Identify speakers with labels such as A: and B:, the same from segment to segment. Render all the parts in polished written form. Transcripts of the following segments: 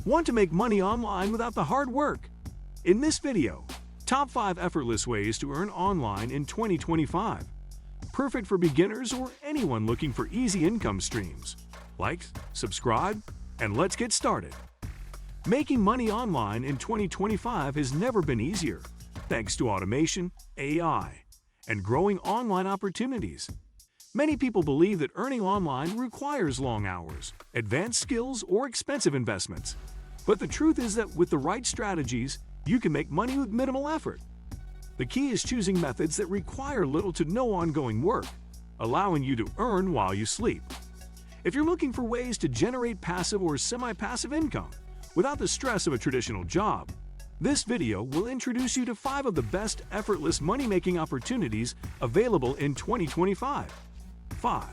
A: Want to make money online without the hard work? In this video, top 5 effortless ways to earn online in 2025. Perfect for beginners or anyone looking for easy income streams. Like, subscribe, and let's get started. Making money online in 2025 has never been easier, thanks to automation, AI, and growing online opportunities. Many people believe that earning online requires long hours, advanced skills, or expensive investments. But the truth is that with the right strategies, you can make money with minimal effort. The key is choosing methods that require little to no ongoing work, allowing you to earn while you sleep. If you're looking for ways to generate passive or semi-passive income without the stress of a traditional job, this video will introduce you to 5 of the best effortless money-making opportunities available in 2025. 5.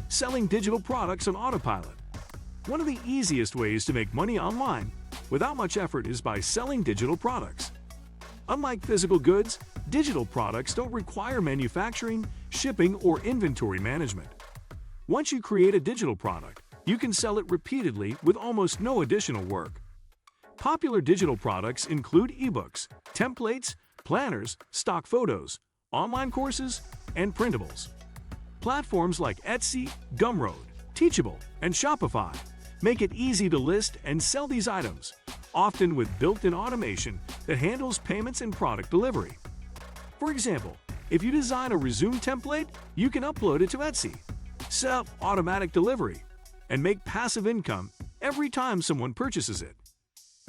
A: Selling digital products on autopilot. One of the easiest ways to make money online without much effort is by selling digital products. Unlike physical goods, digital products don't require manufacturing, shipping, or inventory management. Once you create a digital product, you can sell it repeatedly with almost no additional work. Popular digital products include ebooks, templates, planners, stock photos, online courses, and printables. Platforms like Etsy, Gumroad, Teachable, and Shopify make it easy to list and sell these items, often with built-in automation that handles payments and product delivery. For example, if you design a resume template, you can upload it to Etsy, sell automatic delivery, and make passive income every time someone purchases it.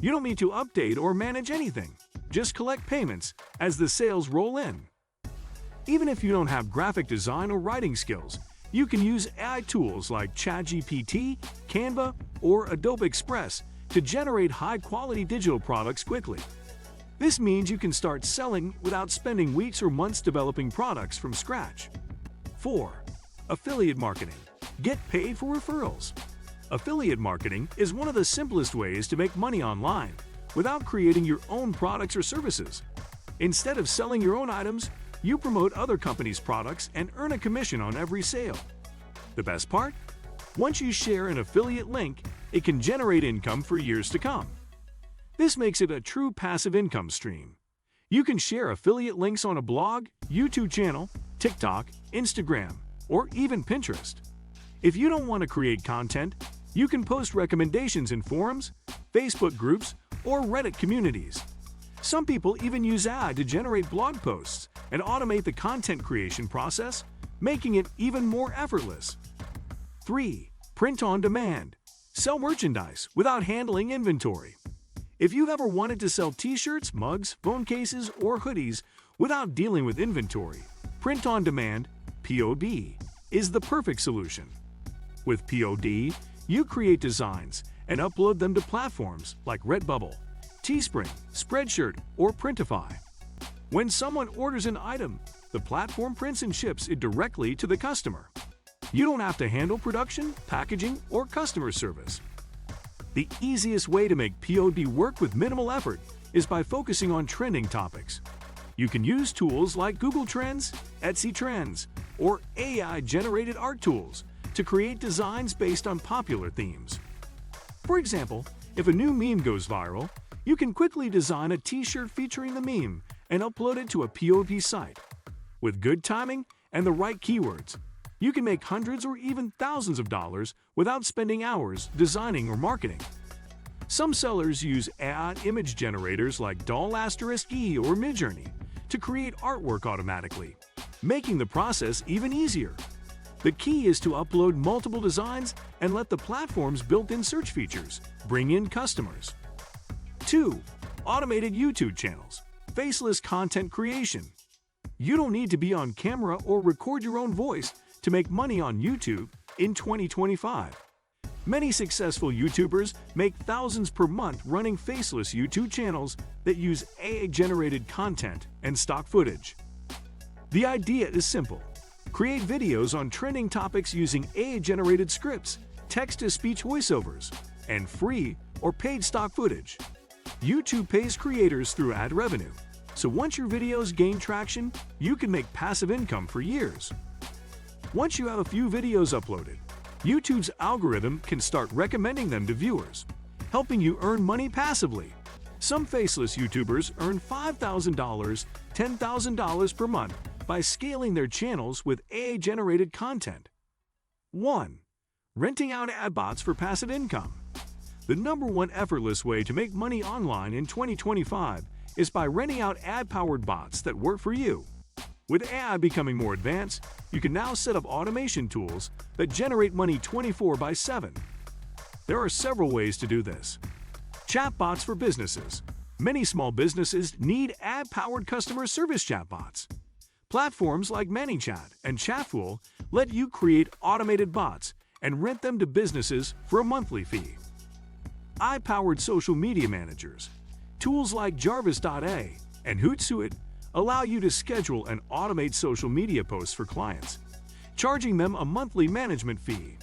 A: You don't need to update or manage anything, just collect payments as the sales roll in. Even if you don't have graphic design or writing skills, you can use AI tools like ChatGPT, Canva, or Adobe Express to generate high-quality digital products quickly. This means you can start selling without spending weeks or months developing products from scratch. 4. Affiliate marketing. Get paid for referrals. Affiliate marketing is one of the simplest ways to make money online without creating your own products or services. Instead of selling your own items, you promote other companies' products and earn a commission on every sale. The best part? Once you share an affiliate link, it can generate income for years to come. This makes it a true passive income stream. You can share affiliate links on a blog, YouTube channel, TikTok, Instagram, or even Pinterest. If you don't want to create content, you can post recommendations in forums, Facebook groups, or Reddit communities. Some people even use AI to generate blog posts and automate the content creation process, making it even more effortless. 3. Print on demand. Sell merchandise without handling inventory. If you've ever wanted to sell t-shirts, mugs, phone cases, or hoodies without dealing with inventory, print on demand, POD, is the perfect solution. With POD, you create designs and upload them to platforms like Redbubble, Teespring, Spreadshirt, or Printify. When someone orders an item, the platform prints and ships it directly to the customer. You don't have to handle production, packaging, or customer service. The easiest way to make POD work with minimal effort is by focusing on trending topics. You can use tools like Google Trends, Etsy Trends, or AI-generated art tools to create designs based on popular themes. For example, if a new meme goes viral, you can quickly design a t-shirt featuring the meme and upload it to a POD site. With good timing and the right keywords, you can make hundreds or even thousands of dollars without spending hours designing or marketing. Some sellers use AI image generators like Doll*E or Midjourney to create artwork automatically, making the process even easier. The key is to upload multiple designs and let the platform's built-in search features bring in customers. 2. Automated YouTube channels. Faceless content creation. You don't need to be on camera or record your own voice to make money on YouTube in 2025. Many successful YouTubers make thousands per month running faceless YouTube channels that use AI-generated content and stock footage. The idea is simple. Create videos on trending topics using AI-generated scripts, text-to-speech voiceovers, and free or paid stock footage. YouTube pays creators through ad revenue, so once your videos gain traction, you can make passive income for years. Once you have a few videos uploaded, YouTube's algorithm can start recommending them to viewers, helping you earn money passively. Some faceless YouTubers earn $5,000, $10,000 per month by scaling their channels with AI-generated content. 1. Renting out ad bots for passive income. The #1 effortless way to make money online in 2025 is by renting out ad-powered bots that work for you. With AI becoming more advanced, you can now set up automation tools that generate money 24/7. There are several ways to do this. Chatbots for businesses. Many small businesses need ad-powered customer service chatbots. Platforms like ManyChat and Chatful let you create automated bots and rent them to businesses for a monthly fee. AI-powered social media managers. Tools like Jarvis.a and Hootsuite allow you to schedule and automate social media posts for clients, charging them a monthly management fee.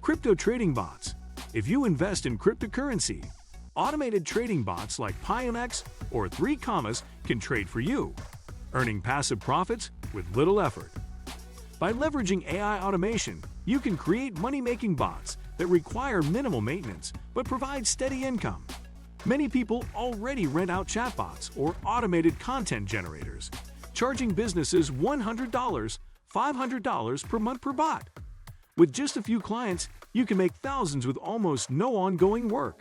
A: Crypto trading bots. If you invest in cryptocurrency, automated trading bots like Pionex or 3 Commas can trade for you, earning passive profits with little effort. By leveraging AI automation, you can create money-making bots that require minimal maintenance but provide steady income. Many people already rent out chatbots or automated content generators, charging businesses $100, $500 per month per bot. With just a few clients, you can make thousands with almost no ongoing work.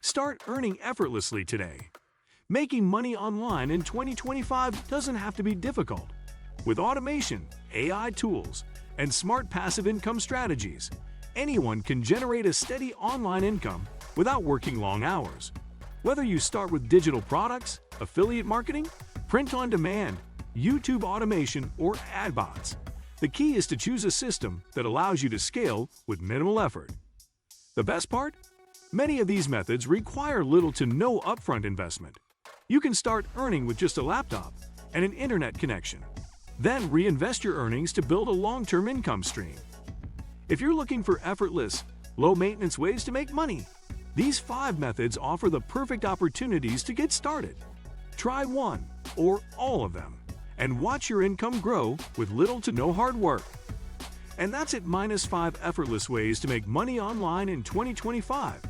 A: Start earning effortlessly today. Making money online in 2025 doesn't have to be difficult. With automation, AI tools, and smart passive income strategies, anyone can generate a steady online income without working long hours. Whether you start with digital products, affiliate marketing, print on demand, YouTube automation, or ad bots, the key is to choose a system that allows you to scale with minimal effort. The best part? Many of these methods require little to no upfront investment. You can start earning with just a laptop and an internet connection. Then reinvest your earnings to build a long-term income stream. If you're looking for effortless, low-maintenance ways to make money, these 5 methods offer the perfect opportunities to get started. Try one or all of them and watch your income grow with little to no hard work. And that's it, -5 effortless ways to make money online in 2025.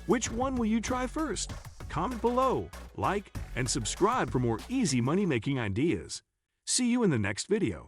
A: Which one will you try first? Comment below, like, and subscribe for more easy money-making ideas. See you in the next video.